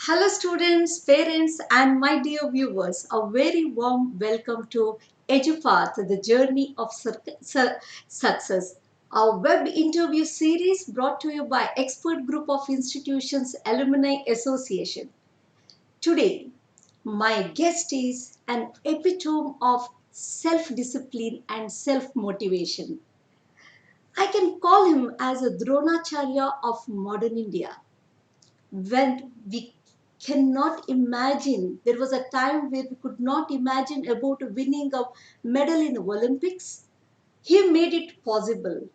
Hello students, parents and my dear viewers. A very warm welcome to EDUPATH, the journey of success. A web interview series brought to you by expert group of institutions Alumni Association. Today, my guest is an epitome of self-discipline and self-motivation. I can call him as a Dronacharya of modern India. When we cannot imagine, there was a time where we could not imagine about winning a medal in the Olympics. He made it possible.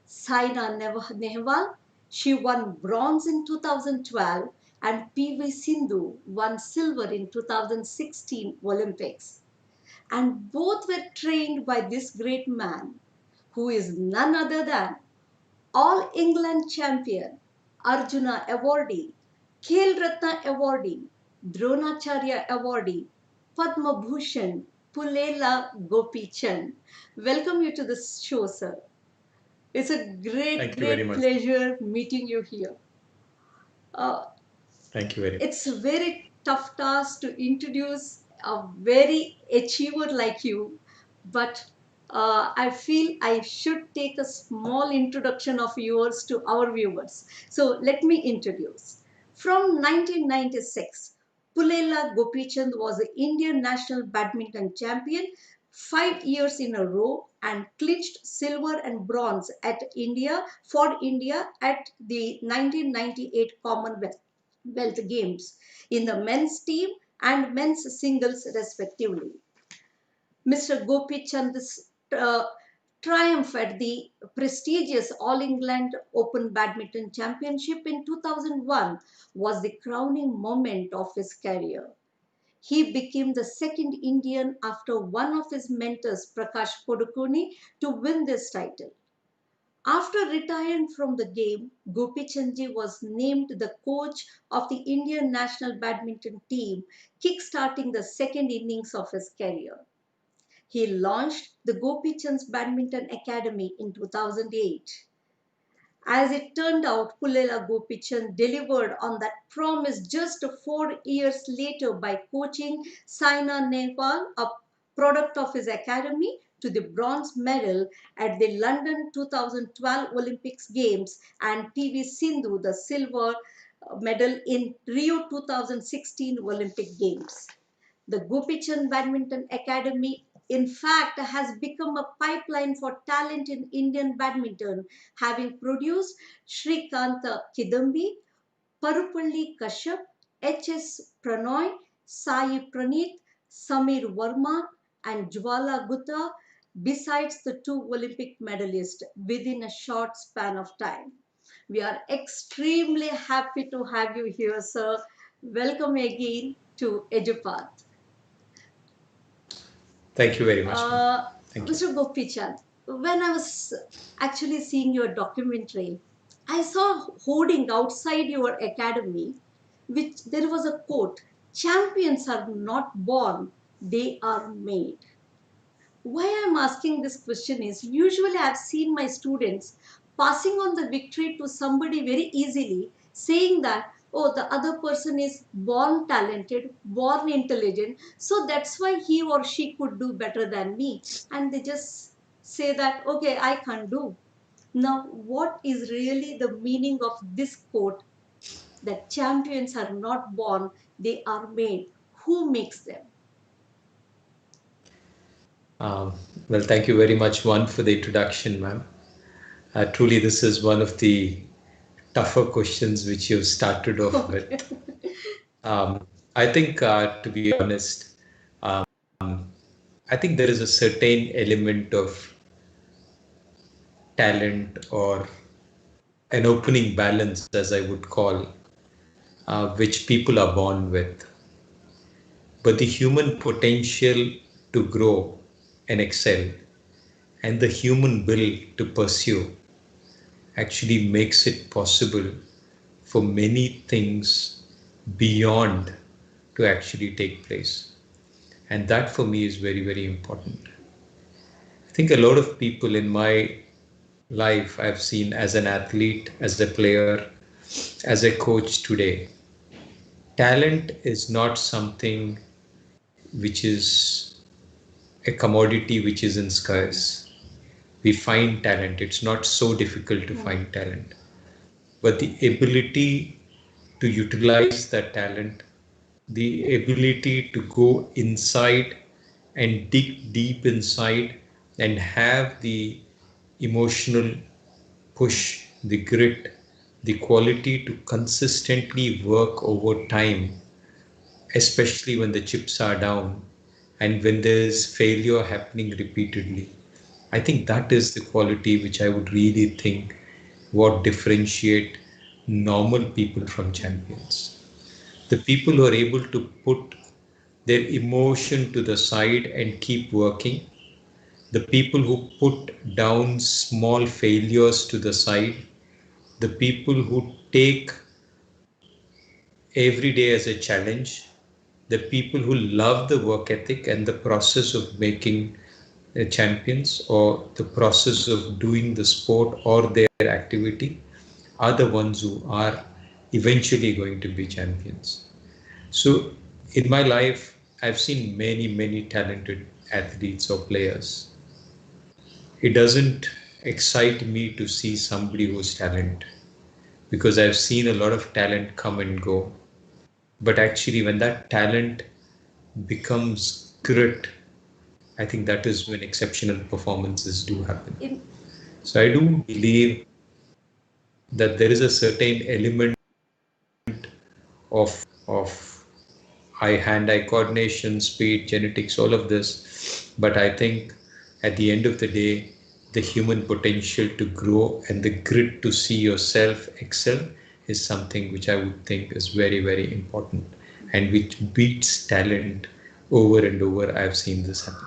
Saina Nehwal, she won bronze in 2012 and PV Sindhu won silver in 2016 Olympics. And both were trained by this great man who is none other than all England champion, Arjuna awardee, Khel Ratna awardee, Dronacharya awardee, Padma Bhushan, Pullela Gopichand. Welcome you to the show, sir. It's a great pleasure meeting you here. Thank you very much. It's a very tough task to introduce a very achiever like you, but I feel I should take a small introduction of yours to our viewers. So let me introduce. From 1996, Pullela Gopichand was the Indian national badminton champion 5 years in a row and clinched silver and bronze for India at the 1998 Commonwealth Games in the men's team and men's singles respectively. Mr. Gopichand's triumph at the prestigious All England Open Badminton Championship in 2001 was the crowning moment of his career. He became the second Indian after one of his mentors, Prakash Podukone, to win this title. After retiring from the game, Gopichandji was named the coach of the Indian national badminton team, kick-starting the second innings of his career. He launched the Gopichand's Badminton Academy in 2008. As it turned out, Pullela Gopichand delivered on that promise just 4 years later by coaching Saina Nehwal, a product of his academy, to the bronze medal at the London 2012 Olympics Games and PV Sindhu the silver medal in Rio 2016 Olympic Games. The Gopichand Badminton Academy, in fact, has become a pipeline for talent in Indian badminton, having produced Shrikanta Kidambi, Parupalli Kashyap, H.S. Pranoy, Sai Praneeth, Samir Verma, and Jwala Gutta, besides the two Olympic medalists within a short span of time. We are extremely happy to have you here, sir. Welcome again to EDUPATH. Thank you very much. Mr. Gopichand, when I was actually seeing your documentary, I saw hoarding outside your academy, which there was a quote, "Champions are not born, they are made." Why I'm asking this question is usually I've seen my students passing on the victory to somebody very easily, saying that, oh, the other person is born talented, born intelligent, so that's why he or she could do better than me. And they just say that, okay, I can't do. Now, what is really the meaning of this quote that champions are not born, they are made? Who makes them? Well, thank you very much, one, for the introduction, ma'am. Truly, this is one of the tougher questions which you've started off with. I think, to be honest, I think there is a certain element of talent or an opening balance, as I would call, which people are born with. But the human potential to grow and excel and the human will to pursue actually makes it possible for many things beyond to actually take place. And that for me is very, very important. I think a lot of people in my life I've seen as an athlete, as a player, as a coach today, talent is not something which is a commodity which is in scarce. We find talent. It's not so difficult to find talent. But the ability to utilize that talent, the ability to go inside and dig deep inside and have the emotional push, the grit, the quality to consistently work over time, especially when the chips are down and when there's failure happening repeatedly. I think that is the quality which I would really think what differentiate normal people from champions. The people who are able to put their emotion to the side and keep working, the people who put down small failures to the side, the people who take every day as a challenge, the people who love the work ethic and the process of making champions or the process of doing the sport or their activity are the ones who are eventually going to be champions. So in my life, I've seen many, many talented athletes or players. It doesn't excite me to see somebody who's talent because I've seen a lot of talent come and go. But actually, when that talent becomes grit, I think that is when exceptional performances do happen. So I do believe that there is a certain element of hand-eye coordination, speed, genetics, all of this. But I think at the end of the day, the human potential to grow and the grit to see yourself excel is something which I would think is very, very important and which beats talent over and over. I've seen this happen.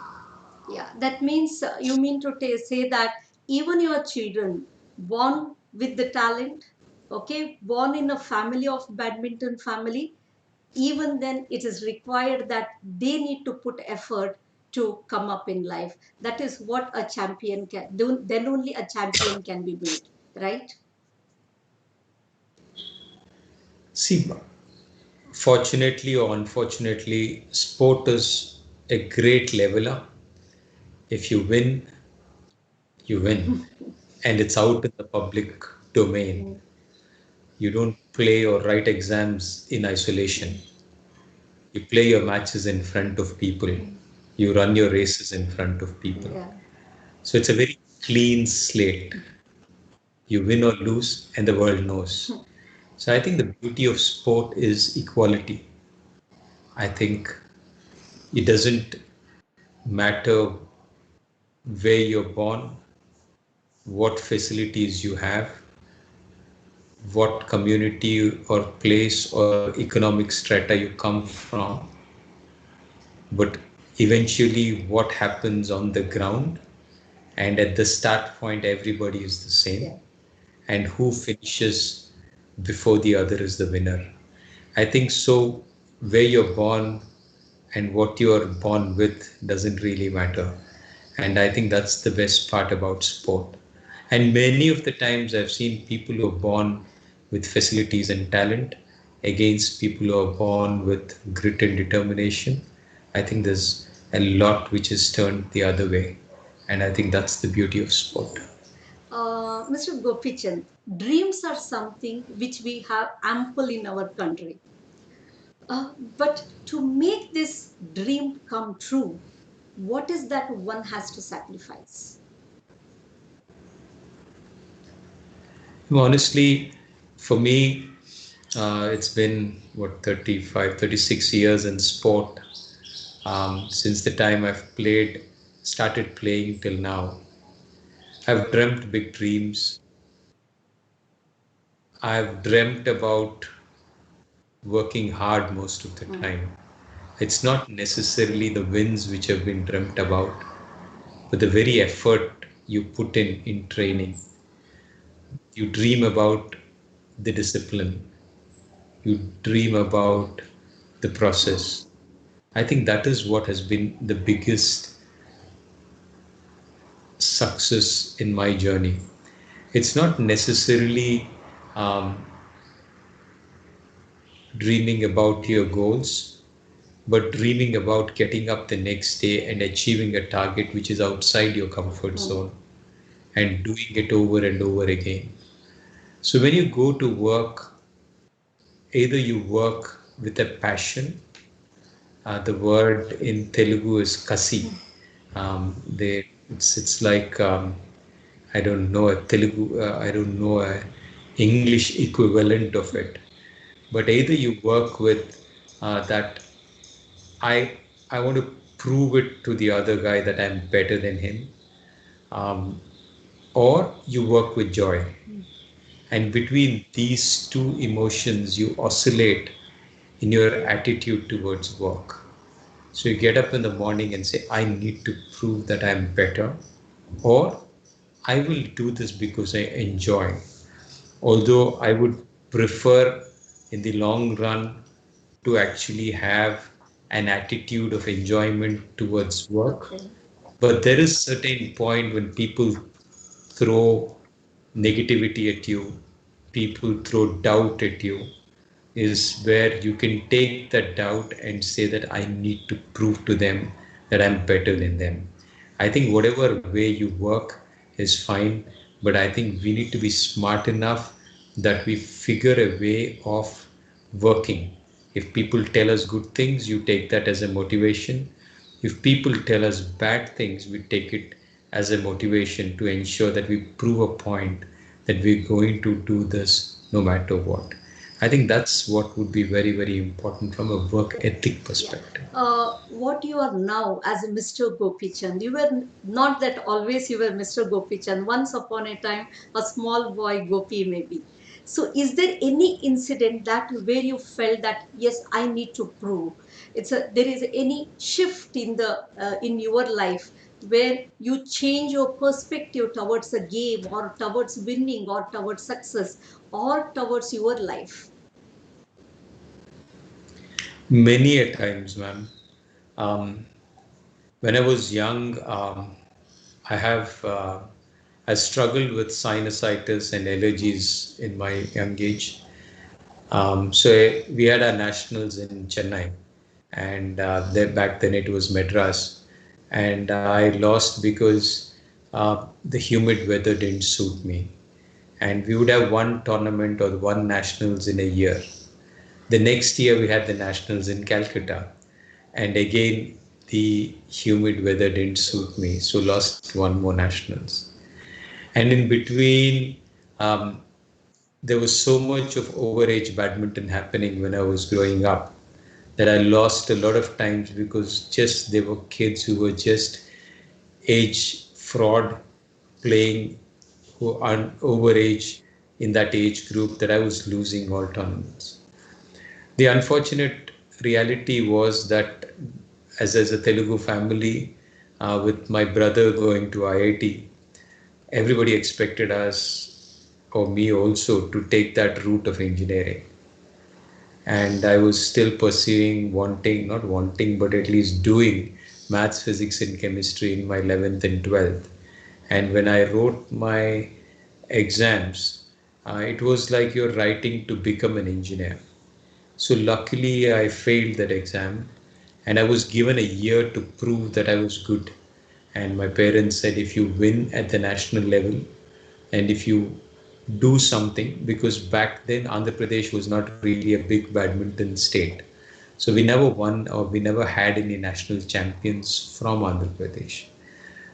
Yeah, that means you mean to say that even your children born with the talent, okay, born in a family of badminton family, even then it is required that they need to put effort to come up in life. That is what a champion can do. Then only a champion can be made, right? See, fortunately or unfortunately, sport is a great leveler. If you win, you win. And it's out in the public domain. You don't play or write exams in isolation. You play your matches in front of people. You run your races in front of people. Yeah. So it's a very clean slate. You win or lose, and the world knows. So I think the beauty of sport is equality. I think it doesn't matter where you're born, what facilities you have, what community or place or economic strata you come from, but eventually what happens on the ground and at the start point everybody is the same. Yeah. And who finishes before the other is the winner. I think so. Where you're born and what you're born with doesn't really matter, and I think that's the best part about sport. And many of the times I've seen people who are born with facilities and talent against people who are born with grit and determination. I think there's a lot which is turned the other way, and I think that's the beauty of sport. Mr. Gopichand, dreams are something which we have ample in our country. But to make this dream come true, what is that one has to sacrifice? Honestly, for me, it's been what 35, 36 years in sport. Since the time started playing till now, I've dreamt big dreams. I've dreamt about working hard most of the time. It's not necessarily the wins which have been dreamt about, but the very effort you put in training. You dream about the discipline. You dream about the process. I think that is what has been the biggest success in my journey. It's not necessarily um, dreaming about your goals, but dreaming about getting up the next day and achieving a target which is outside your comfort zone and doing it over and over again. So when you go to work, either you work with a passion, the word in Telugu is kasi. It's like I don't know a Telugu, I don't know a English equivalent of it. But either you work with that I I want to prove it to the other guy that I'm better than him, um, or you work with joy. And between these two emotions, you oscillate in your attitude towards work. So you get up in the morning and say, I need to prove that I'm better, or I will do this because I enjoy. Although I would prefer in the long run to actually have an attitude of enjoyment towards work. Okay. But there is certain point when people throw negativity at you, people throw doubt at you, is where you can take that doubt and say that I need to prove to them that I'm better than them. I think whatever way you work is fine, but I think we need to be smart enough that we figure a way of working. If people tell us good things, you take that as a motivation. If people tell us bad things, we take it as a motivation to ensure that we prove a point that we're going to do this no matter what. I think that's what would be very, very important from a work ethic perspective. What you are now as a Mr. Gopichand, you were not that always you were Mr. Gopichand. Once upon a time, a small boy Gopi maybe. So, is there any incident that where you felt that yes, I need to prove? There is any shift in the in your life where you change your perspective towards a game or towards winning or towards success or towards your life? Many a times, ma'am. Um, when I was young, I have I struggled with sinusitis and allergies in my young age. So we had our nationals in Chennai, and back then it was Madras, and I lost because the humid weather didn't suit me. And we would have one tournament or one nationals in a year. The next year we had the nationals in Calcutta, and again the humid weather didn't suit me, so lost one more nationals. And in between, um, there was so much of overage badminton happening when I was growing up that I lost a lot of times because just there were kids who were just age fraud playing who are overage in that age group that I was losing all tournaments. The unfortunate reality was that as a Telugu family, with my brother going to IIT, everybody expected us or me also to take that route of engineering. And I was still pursuing, wanting, not wanting, but at least doing maths, physics, and chemistry in my 11th and 12th. And when I wrote my exams, it was like you're writing to become an engineer. So luckily, I failed that exam, and I was given a year to prove that I was good. And my parents said, if you win at the national level, and if you do something, because back then Andhra Pradesh was not really a big badminton state. So we never won or we never had any national champions from Andhra Pradesh.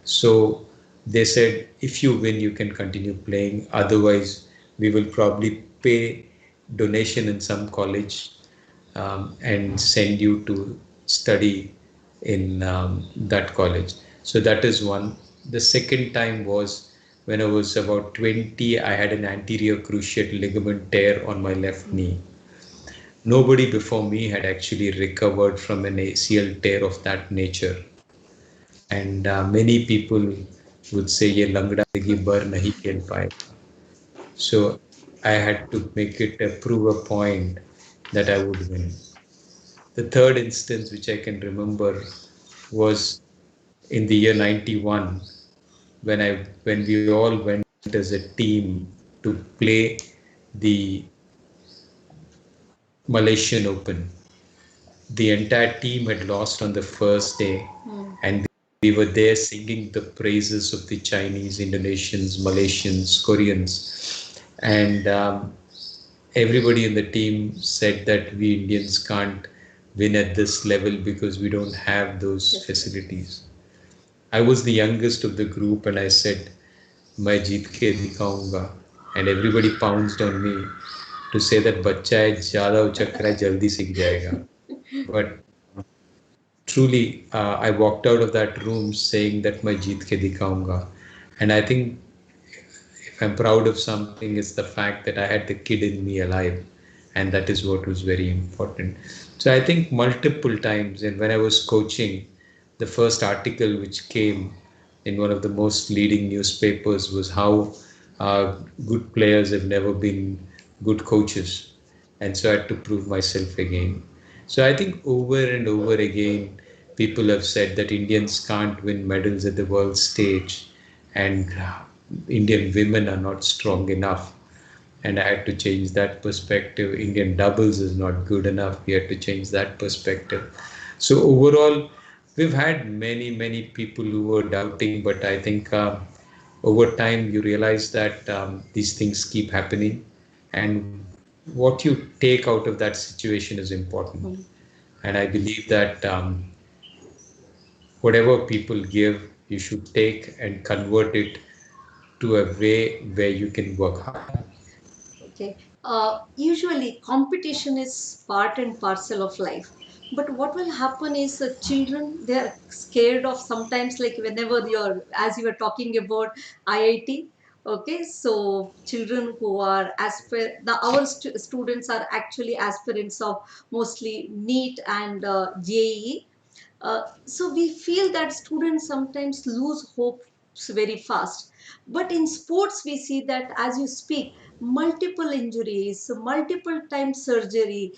So they said, if you win, you can continue playing. Otherwise, we will probably pay donation in some college and send you to study in that college. So that is one. The second time was when I was about 20, I had an anterior cruciate ligament tear on my left knee. Nobody before me had actually recovered from an ACL tear of that nature. And many people would say, "Ye langda zindagi bar nahi khel paye." So I had to make it a prove a point that I would win. The third instance which I can remember was in the year 91 when we all went as a team to play the Malaysian Open. The entire team had lost on the first day, and we were there singing the praises of the Chinese, Indonesians, Malaysians, Koreans, and everybody in the team said that we Indians can't win at this level because we don't have those facilities. I was the youngest of the group, and I said, "मैं जीत के दिखाऊंगा," and everybody pounced on me to say that बच्चा है, ज़्यादा उछक रहा है, जल्दी सीख जाएगा. But truly, I walked out of that room saying that मैं जीत के दिखाऊंगा, and I think if I'm proud of something, it's the fact that I had the kid in me alive, and that is what was very important. So I think multiple times, and when I was coaching, the first article which came in one of the most leading newspapers was how good players have never been good coaches, and so I had to prove myself again. So I think over and over again, people have said that Indians can't win medals at the world stage, and Indian women are not strong enough. And I had to change that perspective. Indian doubles is not good enough. We had to change that perspective. So overall, we've had many people who were doubting, but I think over time you realize that these things keep happening, and what you take out of that situation is important. And I believe that whatever people give, you should take and convert it to a way where you can work hard. Okay. Usually, competition is part and parcel of life. But what will happen is children, they are scared of sometimes, like whenever you're, as you were talking about IIT. Okay, so children who are our students are actually aspirants of mostly NEET and JEE. So we feel that students sometimes lose hopes very fast. But in sports, we see that as you speak, multiple injuries, multiple times surgery,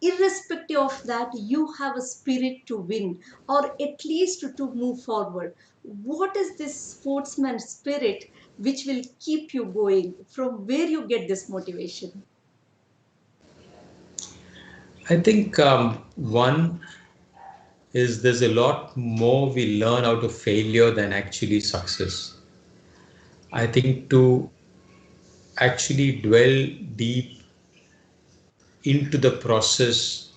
irrespective of that, you have a spirit to win or at least to move forward. What is this sportsman spirit which will keep you going? From where you get this motivation? I think one is there's a lot more we learn out of failure than actually success. I think to actually dwell deep into the process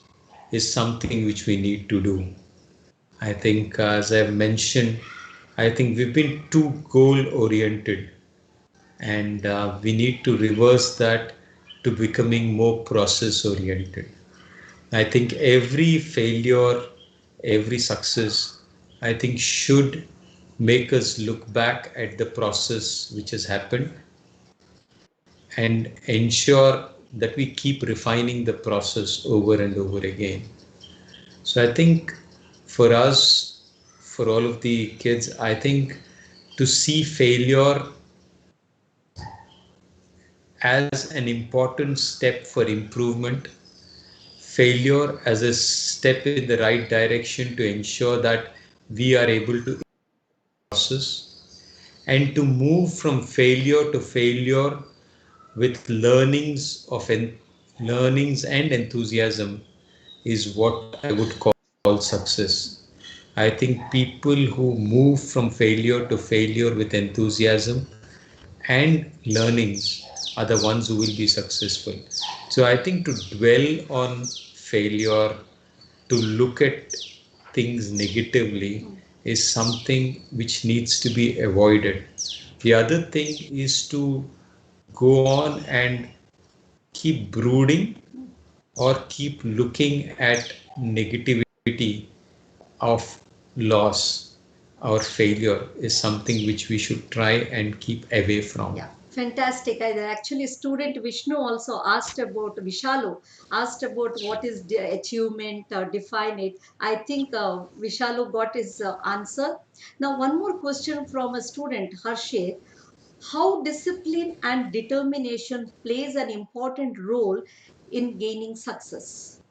is something which we need to do. I think, as I've mentioned, I think we've been too goal oriented, and we need to reverse that to becoming more process oriented. I think every failure, every success, I think should make us look back at the process which has happened and ensure that we keep refining the process over and over again. So I think for us, for all of the kids, I think to see failure as an important step for improvement, failure as a step in the right direction to ensure that we are able to process, and to move from failure to failure with learnings and enthusiasm is what I would call success. I think people who move from failure to failure with enthusiasm and learnings are the ones who will be successful. So I think to dwell on failure, to look at things negatively, is something which needs to be avoided. The other thing is to go on and keep brooding or keep looking at negativity of loss or failure is something which we should try and keep away from. Yeah, fantastic. I actually student Vishnu also asked about Vishalu, asked about what is the achievement, define it. I think Vishalu got his answer. Now, one more question from a student, Harshit. How discipline and determination plays an important role in gaining success?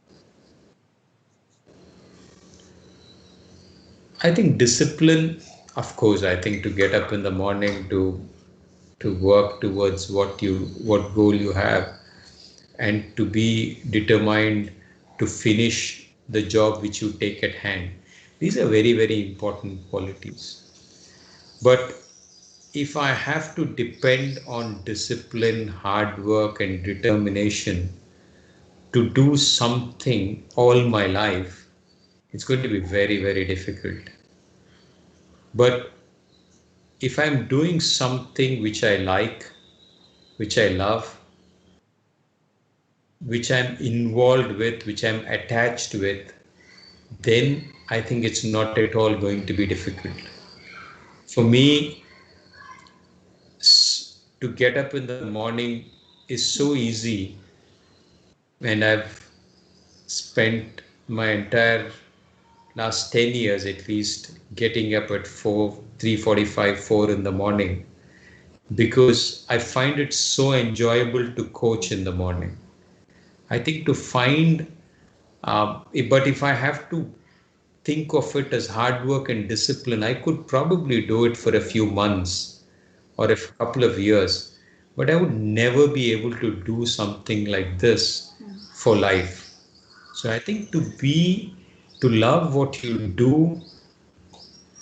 I think discipline, of course, I think to get up in the morning to work towards what goal you have, and to be determined to finish the job which you take at hand. These are very, very important qualities. But if I have to depend on discipline, hard work, and determination to do something all my life, it's going to be very, very difficult. But if I'm doing something which I like, which I love, which I'm involved with, which I'm attached with, then I think it's not at all going to be difficult. For me, to get up in the morning is so easy, and I've spent my entire last 10 years at least getting up at 3:45, 4 in the morning, because I find it so enjoyable to coach in the morning. I think to find, but if I have to think of it as hard work and discipline, I could probably do it for a few months or a couple of years, but I would never be able to do something like this for life. So I think to love what you do,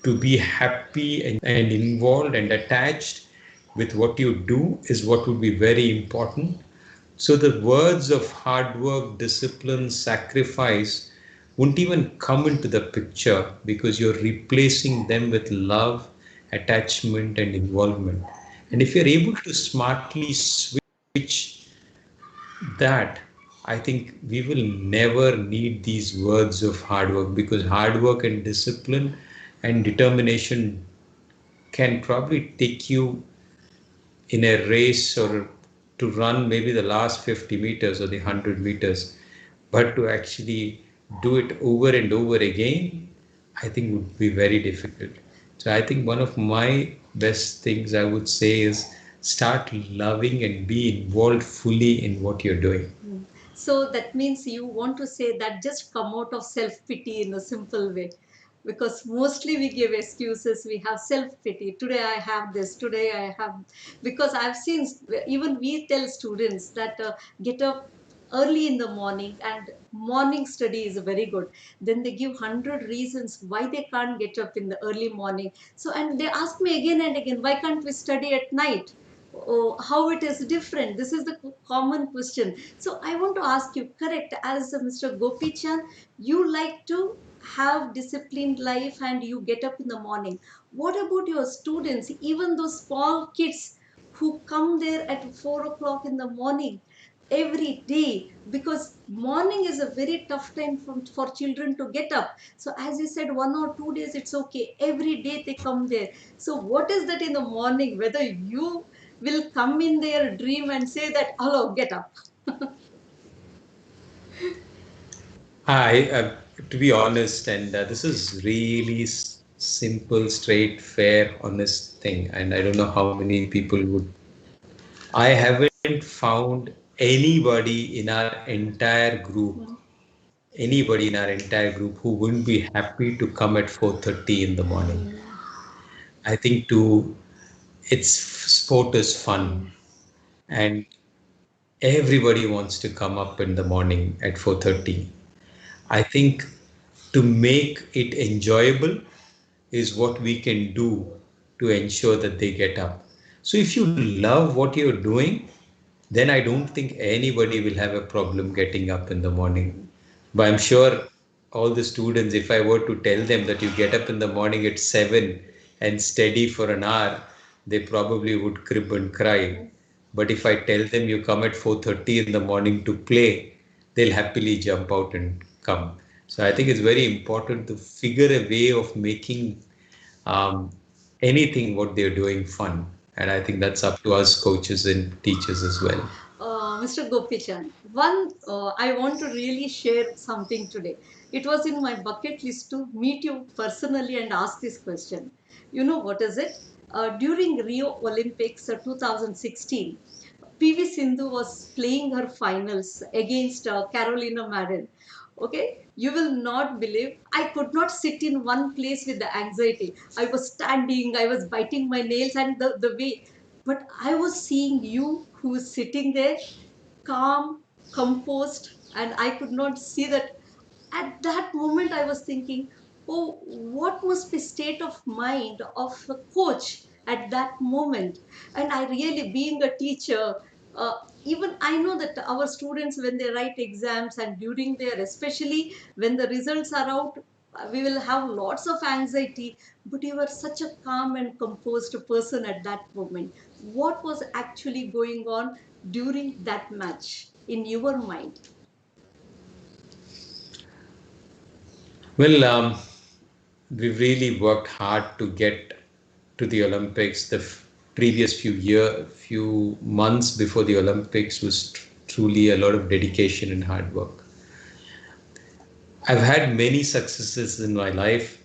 to be happy and involved and attached with what you do is what would be very important. So the words of hard work, discipline, sacrifice won't even come into the picture, because you're replacing them with love, attachment, and involvement. And if you're able to smartly switch that, I think we will never need these words of hard work, because hard work and discipline and determination can probably take you in a race or to run maybe the last 50 meters or the 100 meters, but to actually do it over and over again, I think would be very difficult. So I think one of my best things I would say is start loving and be involved fully in what you're doing. So that means you want to say that just come out of self pity in a simple way. Because mostly we give excuses, we have self pity. Today I have this, today I have. Because I've seen, even we tell students that get up early in the morning, and morning study is very good. Then they give 100 reasons why they can't get up in the early morning. So, and they ask me again and again, why can't we study at night? Oh, how it is different? This is the common question. So I want to ask you, correct, as Mr. Gopichand, you like to have disciplined life and you get up in the morning. What about your students, even those small kids who come there at 4 o'clock in the morning every day? Because morning is a very tough time for children to get up. So as you said, 1 or 2 days it's okay, every day they come there. So what is that in the morning, whether you will come in their dream and say that, hello, get up? To be honest, and this is really simple, straight, fair, honest thing, and I don't know how many people would. I haven't found anybody in our entire group who wouldn't be happy to come at 4:30 in the morning. I think it's sport is fun, and everybody wants to come up in the morning at 4:30. I think to make it enjoyable is what we can do to ensure that they get up. So if you love what you're doing, then I don't think anybody will have a problem getting up in the morning. But I'm sure all the students, if I were to tell them that you get up in the morning at 7 and study for an hour, they probably would crib and cry. But if I tell them you come at 4:30 in the morning to play, they'll happily jump out and come. So I think it's very important to figure a way of making um, anything what they're doing fun. And I think that's up to us coaches and teachers as well. Mr. Gopichand, I want to really share something today. It was in my bucket list to meet you personally and ask this question. You know what is it? During Rio Olympics 2016, PV Sindhu was playing her finals against Carolina Marin. Okay, you will not believe, I could not sit in one place with the anxiety. I was standing, I was biting my nails, and the way. But I was seeing you who was sitting there calm, composed, and I could not see that. At that moment I was thinking, oh, what must be state of mind of a coach at that moment. And I really, being a teacher, uh, even I know that our students, when they write exams and during their, especially when the results are out, we will have lots of anxiety. But you were such a calm and composed person at that moment. What was actually going on during that match in your mind? Well, we've really worked hard to get to the Olympics. The previous few months before the Olympics was truly a lot of dedication and hard work. I've had many successes in my life,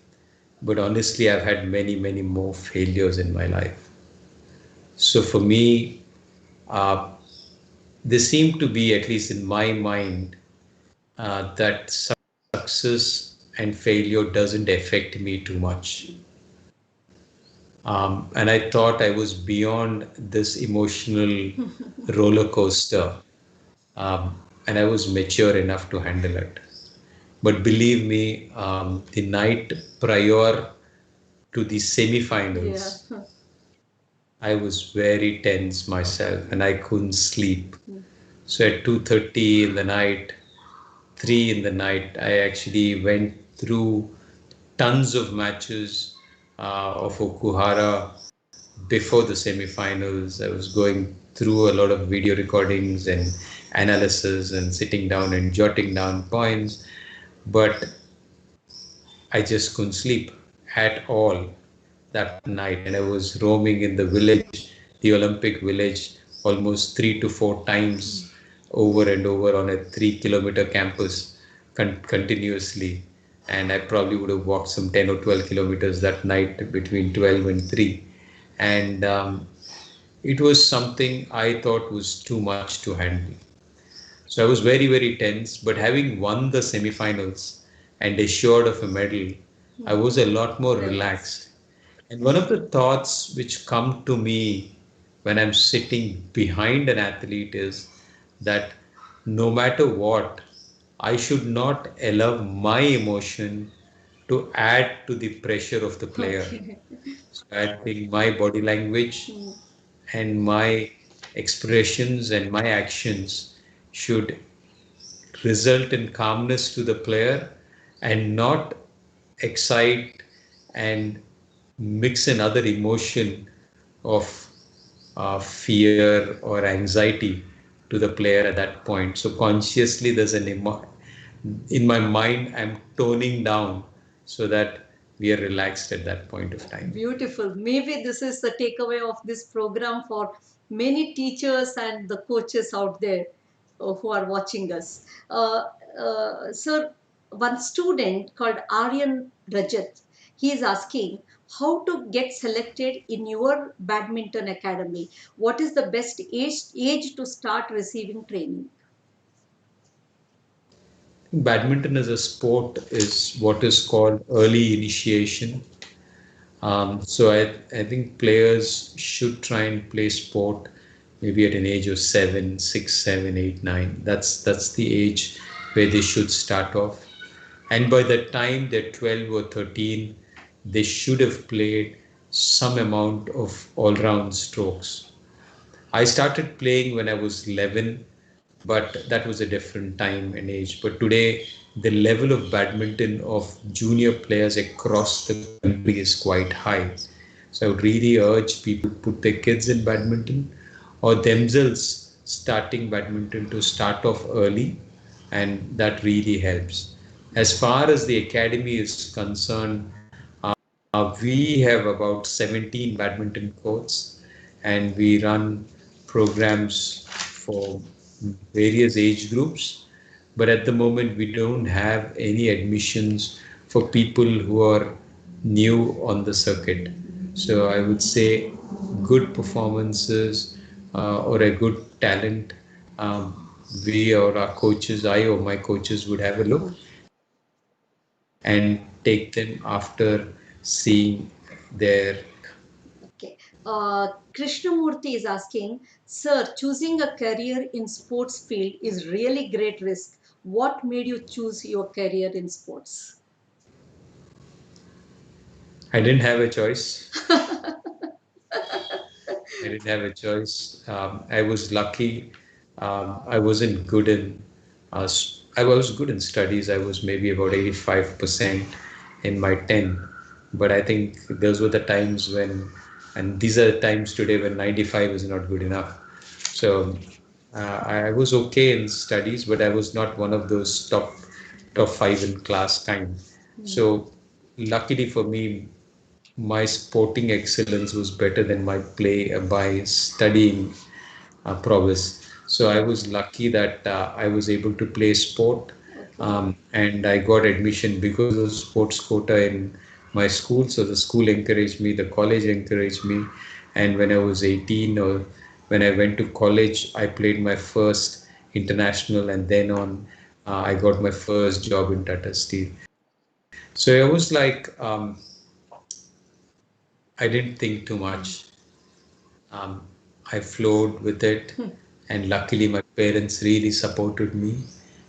but honestly, I've had many, many more failures in my life. So for me, uh, there seemed to be, at least in my mind, that success and failure doesn't affect me too much. And I thought I was beyond this emotional roller coaster, and I was mature enough to handle it. But believe me, the night prior to the semi-finals, Yeah. I was very tense myself and I couldn't sleep. So at 2:30 in the night, 3 in the night, I actually went through tons of matches of Okuhara before the semi-finals. I was going through a lot of video recordings and analysis and sitting down and jotting down points, but I just couldn't sleep at all that night. And I was roaming in the village, the Olympic village, almost 3 to 4 times over and over on a 3 kilometer campus continuously. And I probably would have walked some 10 or 12 kilometers that night between 12 and 3. And it was something I thought was too much to handle. So I was very, very tense. But having won the semifinals and assured of a medal, I was a lot more relaxed. And one of the thoughts which come to me when I'm sitting behind an athlete is that no matter what, I should not allow my emotion to add to the pressure of the player. Okay. So I think my body language and my expressions and my actions should result in calmness to the player and not excite and mix another emotion of fear or anxiety to the player at that point. So consciously, there's in my mind, I'm toning down so that we are relaxed at that point of time. Beautiful. Maybe this is the takeaway of this program for many teachers and the coaches out there who are watching us. Sir, one student called Aryan Rajat, he is asking how to get selected in your badminton academy. What is the best age to start receiving training? Badminton as a sport is what is called early initiation. So I think players should try and play sport maybe at an age of 7, 6, 7, 8, 9. That's the age where they should start off. And by the time they're 12 or 13, they should have played some amount of all-round strokes. I started playing when I was 11, but that was a different time and age. But today, the level of badminton of junior players across the country is quite high. So I would really urge people to put their kids in badminton or themselves starting badminton to start off early, and that really helps. As far as the academy is concerned, we have about 17 badminton courts and we run programs for various age groups. But at the moment, we don't have any admissions for people who are new on the circuit. So I would say good performances or a good talent, we or our coaches, I or my coaches would have a look and take them after seeing their. Okay. Krishnamurti is asking, Sir, choosing a career in sports field is really great risk. What made you choose your career in sports? I didn't have a choice. I didn't have a choice. I was lucky. I wasn't good in. I was good in studies. I was maybe about 85% in my 10. But I think those were the times when, and these are the times today when 95 is not good enough. So I was okay in studies, but I was not one of those top five in class kind. So luckily for me, my sporting excellence was better than my play by studying prowess. So I was lucky that I was able to play sport, and I got admission because of sports quota in my school. So the school encouraged me, the college encouraged me, and when I was 18 or when I went to college, I played my first international, and then on, I got my first job in Tata Steel. So I was like, I didn't think too much. Um, I flowed with it, and luckily my parents really supported me,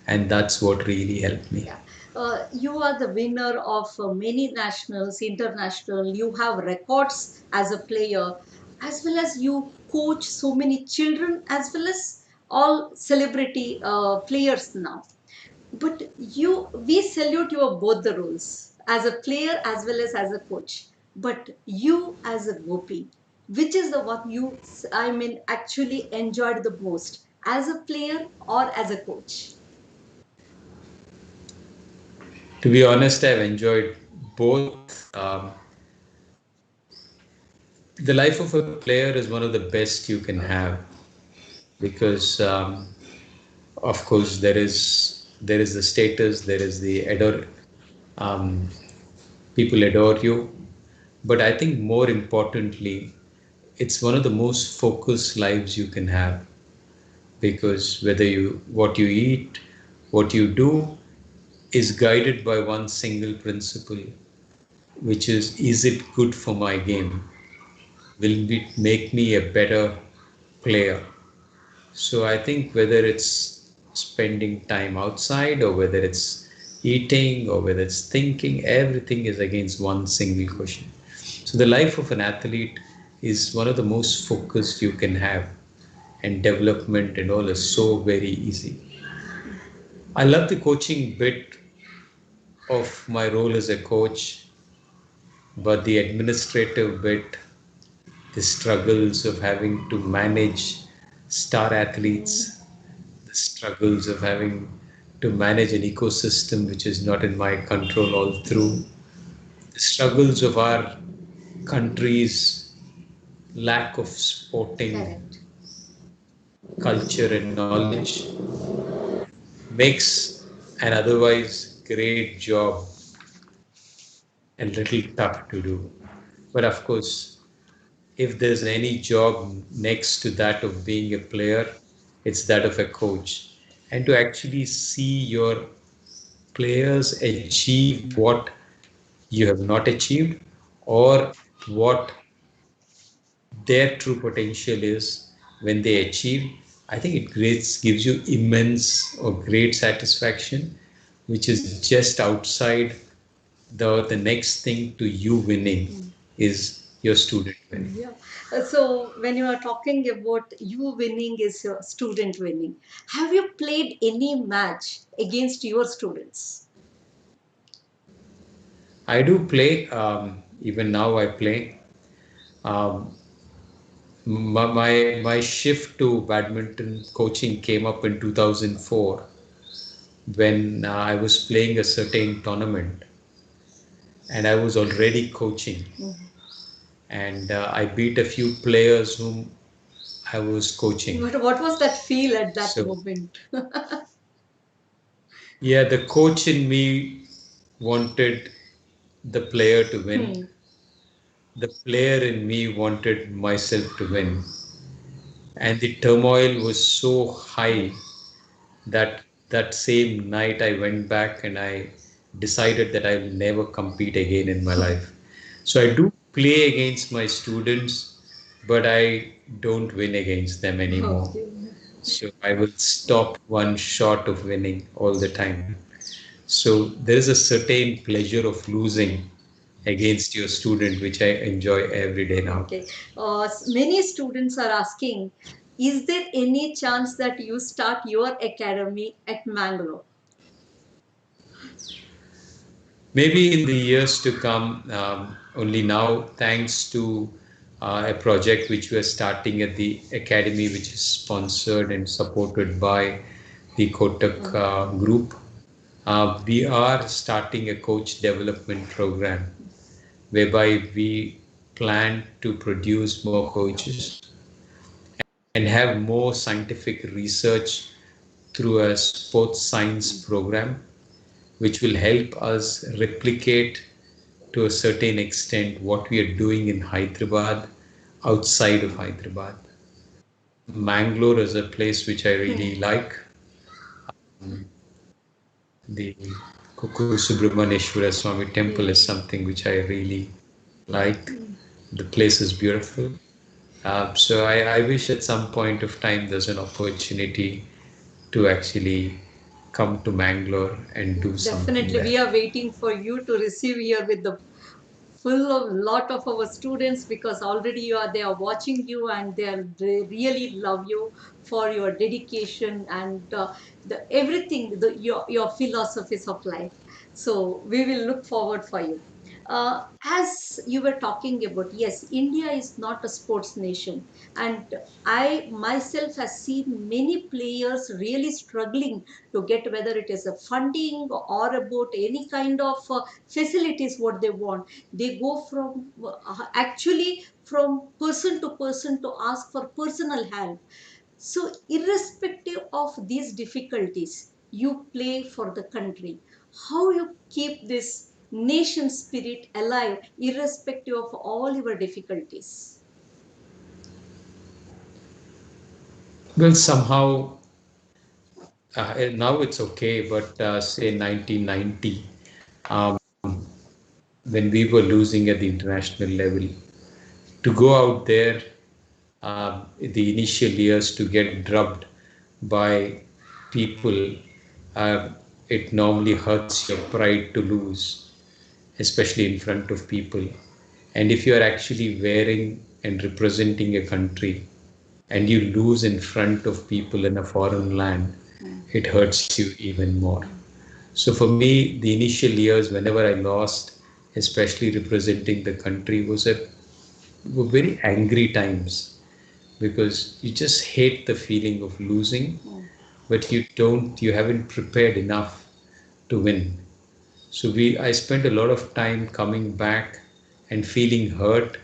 and that's what really helped me. Yeah. You are the winner of many nationals, international. You have records as a player, as well as you coach so many children, as well as all celebrity players now. But we salute your both the roles as a player as well as a coach. But you as a Gopi, which is the one you, I mean, actually enjoyed the most, as a player or as a coach? To be honest, I've enjoyed both. The life of a player is one of the best you can have because, of course, there is the status, there is the um, people adore you, but I think more importantly, it's one of the most focused lives you can have because whether what you eat, what you do is guided by one single principle, which is it good for my game? Will it make me a better player? So I think whether it's spending time outside or whether it's eating or whether it's thinking, everything is against one single question. So the life of an athlete is one of the most focused you can have, and development and all is so very easy. I love the coaching bit of my role as a coach, but the administrative bit, the struggles of having to manage star athletes, the struggles of having to manage an ecosystem which is not in my control all through, the struggles of our country's lack of sporting Correct. culture and knowledge makes an otherwise great job a little tough to do. But of course, if there's any job next to that of being a player, it's that of a coach. And to actually see your players achieve what you have not achieved or what their true potential is when they achieve, I think gives you immense or great satisfaction, which is just outside the next thing to you winning is your student winning. Yeah. So when you are talking about you winning is your student winning, have you played any match against your students? I do play, even now I play. Um, my shift to badminton coaching came up in 2004 when I was playing a certain tournament and I was already coaching. And I beat a few players whom I was coaching. What was that feel at that So, moment? yeah, the coach in me wanted the player to win. The player in me wanted myself to win. And the turmoil was so high that that same night I went back and I decided that I will never compete again in my life. So I do play against my students, but I don't win against them anymore. Okay. So I will stop one short of winning all the time. So there is a certain pleasure of losing against your student, which I enjoy every day now. Okay. Many students are asking, is there any chance that you start your academy at Mangalore? Maybe in the years to come, only now, thanks to a project which we are starting at the academy, which is sponsored and supported by the Kotak group. We are starting a coach development program whereby we plan to produce more coaches and have more scientific research through a sports science program, which will help us replicate to a certain extent what we are doing in Hyderabad outside of Hyderabad. Mangalore is a place which I really like. The Kukuru Subramanyeshwara Swami temple is something which I really like. The place is beautiful. So I wish at some point of time there's an opportunity to actually come to Mangalore and do something Definitely, there. we are waiting for you to receive here with the full of lot of our students, because already they are watching you, and they really love you for your dedication and the everything, your philosophies of life. So we will look forward for you. As you were talking about, yes, India is not a sports nation, and I myself have seen many players really struggling to get, whether it is a funding or about any kind of facilities what they want. They go from actually from person to person to ask for personal help. So irrespective of these difficulties, you play for the country. How you keep this nation spirit alive irrespective of all your difficulties? Well, somehow now it's okay, but say 1990, um, when we were losing at the international level, to go out there the initial years to get drubbed by people, uh, it normally hurts your pride to lose, especially in front of people. And if you are actually wearing and representing a country and you lose in front of people in a foreign land, it hurts you even more. So for me, the initial years, whenever I lost, especially representing the country, were very angry times because you just hate the feeling of losing, but you haven't prepared enough to win. So I spent a lot of time coming back and feeling hurt,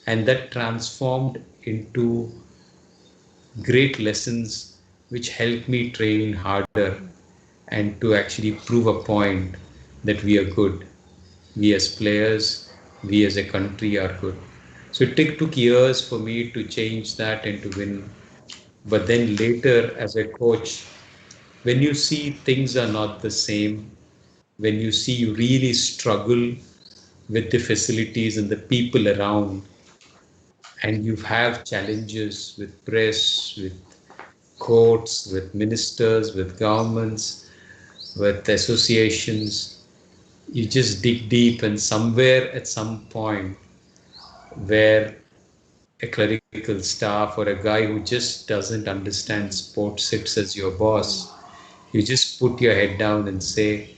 and that transformed into great lessons which helped me train harder and to actually prove a point that we are good. We as players, we as a country are good. So it took years for me to change that and to win. But then later, as a coach, when you see things are not the same, when you see you really struggle with the facilities and the people around, and you have challenges with press, with courts, with ministers, with governments, with associations, you just dig deep, and somewhere at some point where a clerical staff or a guy who just doesn't understand sports sits as your boss, you just put your head down and say,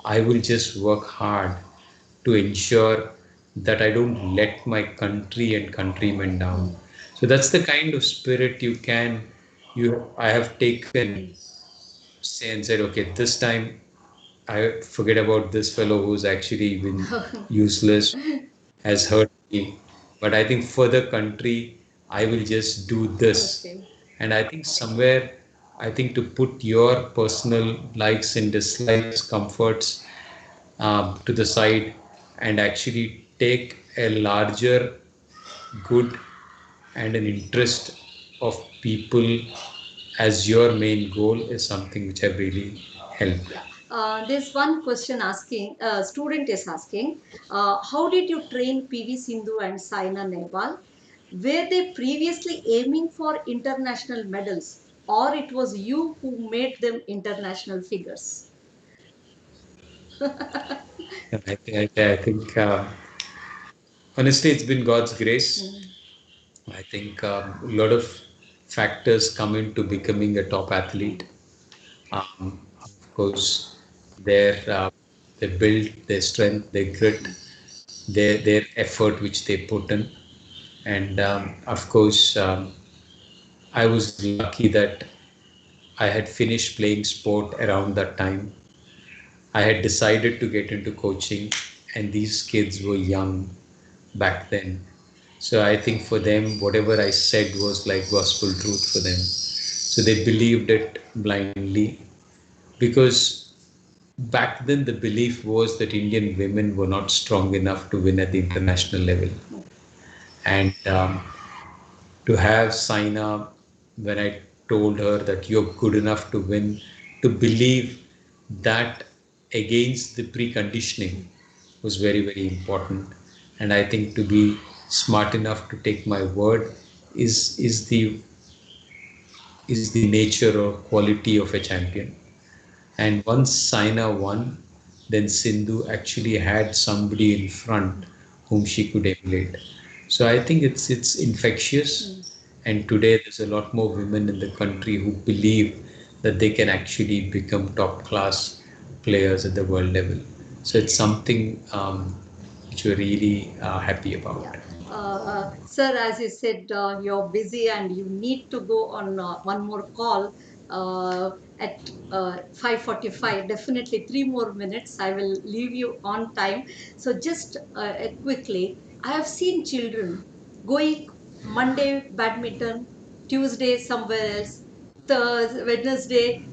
I will just work hard to ensure that I don't let my country and countrymen down. So that's the kind of spirit I have taken, say, and said, okay, this time I forget about this fellow who's actually been useless, has hurt me. But I think for the country, I will just do this. Okay. And I think somewhere, I think to put your personal likes and dislikes, comforts to the side and actually take a larger good and an interest of people as your main goal is something which have really helped. There's one question asking, student is asking, how did you train PV Sindhu and Saina Nehwal? Were they previously aiming for international medals, or it was you who made them international figures? I think honestly, it's been God's grace. I think a lot of factors come into becoming a top athlete. Of course, their build, their strength, their grit, their effort which they put in, and of course, I was lucky that I had finished playing sport around that time. I had decided to get into coaching, and these kids were young back then. So I think for them, whatever I said was like gospel truth for them. So they believed it blindly because back then the belief was that Indian women were not strong enough to win at the international level. And to have Saina, when I told her that you're good enough to win, to believe that against the preconditioning was very, very important. And I think to be smart enough to take my word is the nature or quality of a champion. And once Saina won, then Sindhu actually had somebody in front whom she could emulate. So I think it's infectious. And today there's a lot more women in the country who believe that they can actually become top class players at the world level. So it's something which we're really happy about. Yeah. Sir, as you said, you're busy and you need to go on one more call at 5:45. Definitely 3 more minutes. I will leave you on time. So just quickly, I have seen children going Monday badminton, Tuesday somewhere else, Thursday, Wednesday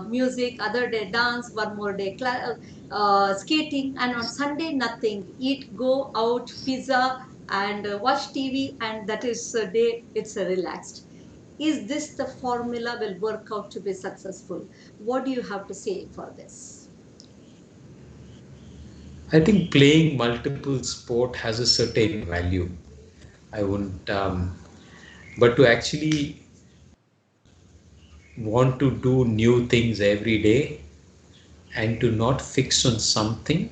music, other day dance, one more day skating, and on Sunday nothing. Eat, go out, pizza, and watch TV, and that is a day it's relaxed. Is this the formula will work out to be successful? What do you have to say for this? I think playing multiple sport has a certain value. I wouldn't, but to actually want to do new things every day and to not fix on something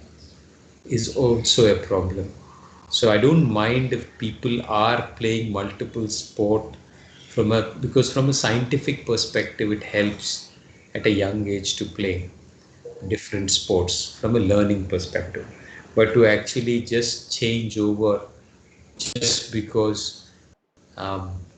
is also a problem. So I don't mind if people are playing multiple sport because from a scientific perspective it helps at a young age to play different sports from a learning perspective. But to actually just change over just because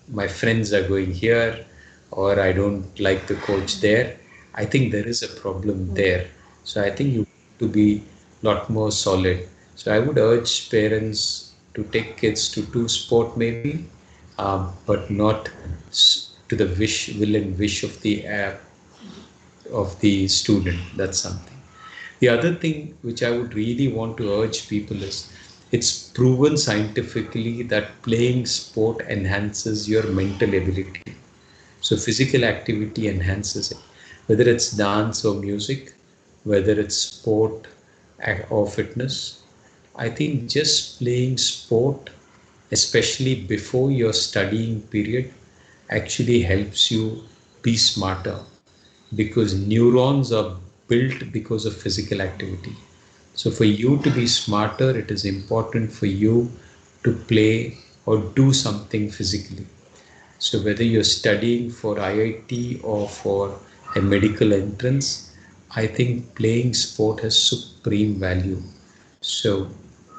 my friends are going here or I don't like the coach there, I think there is a problem there. So I think you have to be a lot more solid. So I would urge parents to take kids to do sport maybe, but not to the will and wish of the student. That's something. The other thing which I would really want to urge people is it's proven scientifically that playing sport enhances your mental ability. So physical activity enhances it, whether it's dance or music, whether it's sport or fitness. I think just playing sport, especially before your studying period, actually helps you be smarter because neurons are built because of physical activity. So, for you to be smarter, it is important for you to play or do something physically. So, whether you're studying for IIT or for a medical entrance, I think playing sport has supreme value. So,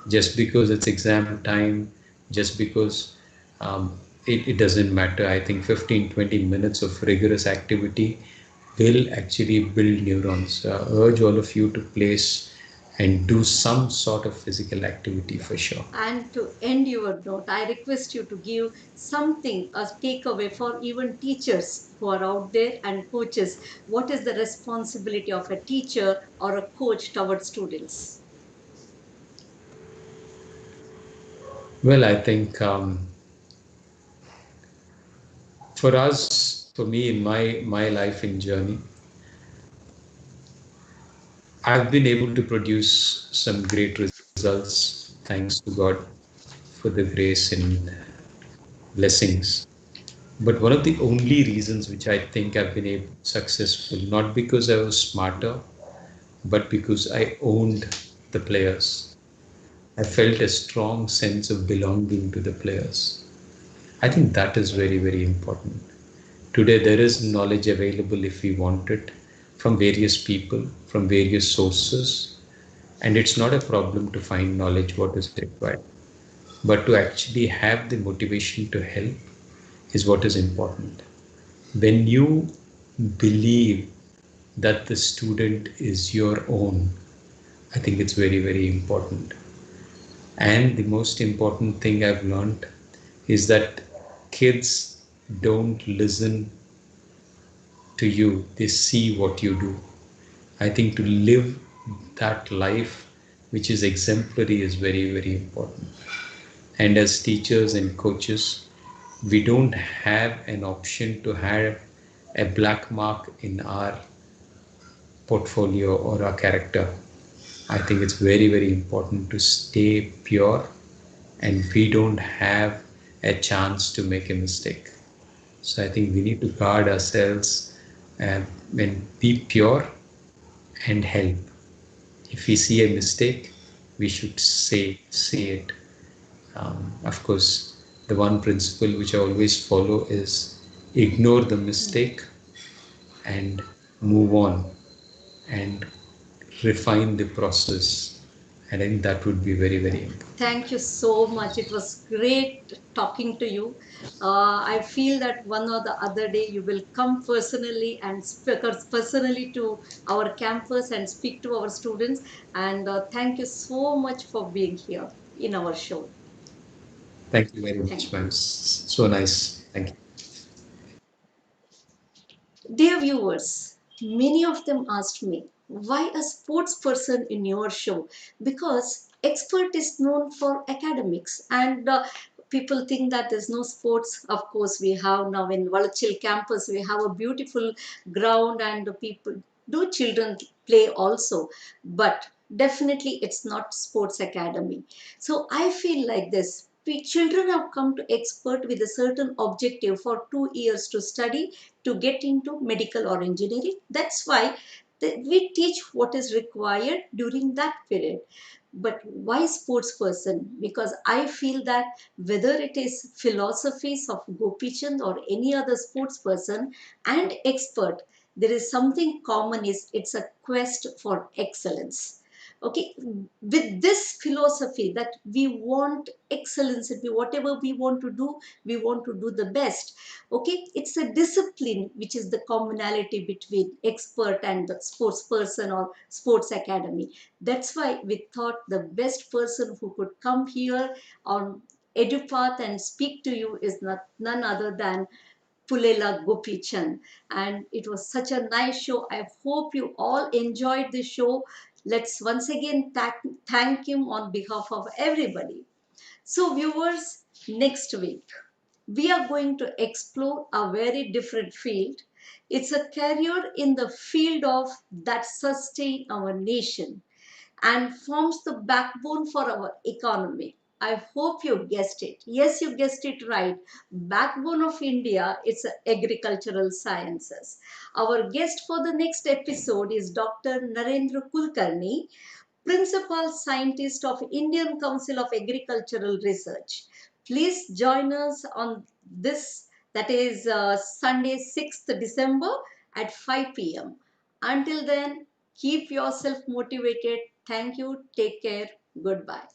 just because it's exam time, just because it doesn't matter. I think 15-20 minutes of rigorous activity will actually build neurons. Urge all of you to place and do some sort of physical activity for sure. And to end your note, I request you to give something, a takeaway for even teachers who are out there and coaches. What is the responsibility of a teacher or a coach towards students? Well, I think for us, for me, in my life and journey, I've been able to produce some great results, thanks to God for the grace and blessings. But one of the only reasons which I think I've been able successful, not because I was smarter, but because I owned the players. I felt a strong sense of belonging to the players. I think that is very, very important. Today, there is knowledge available if we want it from various people, from various sources, and it's not a problem to find knowledge what is required. But to actually have the motivation to help is what is important. When you believe that the student is your own, I think it's very, very important. And the most important thing I've learned is that kids don't listen to you, they see what you do. I think to live that life which is exemplary is very, very important. And as teachers and coaches, we don't have an option to have a black mark in our portfolio or our character. I think it's very, very important to stay pure, and we don't have a chance to make a mistake. So I think we need to guard ourselves and be pure and help. If we see a mistake, we should say it. Of course, the one principle which I always follow is ignore the mistake and move on and refine the process. And I think that would be very, very important. Thank you so much. It was great talking to you. I feel that one or the other day you will come personally and speak personally to our campus and speak to our students. And thank you so much for being here in our show. Thank you very Thank much, you. ma'am. So nice. Thank you. Dear viewers, many of them asked me, why a sports person in your show? Because expert is known for academics and people think that there's no sports. Of course, we have now in Valachil campus, we have a beautiful ground and people do children play also. But definitely it's not sports academy. So I feel like this. Children have come to expert with a certain objective for 2 years to study to get into medical or engineering. That's why we teach what is required during that period. But why sports person? Because I feel that whether it is philosophies of Gopichand or any other sports person and expert, there is something common, is it's a quest for excellence. Okay, with this philosophy that we want excellence, whatever we want to do, we want to do the best. Okay, it's a discipline which is the commonality between expert and the sports person or sports academy. That's why we thought the best person who could come here on EduPath and speak to you is none other than Pullela Gopichand. And it was such a nice show. I hope you all enjoyed the show. Let's once again thank him on behalf of everybody. So, viewers, next week we are going to explore a very different field. It's a career in the field of that sustain our nation and forms the backbone for our economy. I hope you guessed it. Yes, you guessed it right. Backbone of India, it's agricultural sciences. Our guest for the next episode is Dr. Narendra Kulkarni, Principal Scientist of Indian Council of Agricultural Research. Please join us on this, that is Sunday 6th December at 5 p.m. Until then, keep yourself motivated. Thank you. Take care. Goodbye.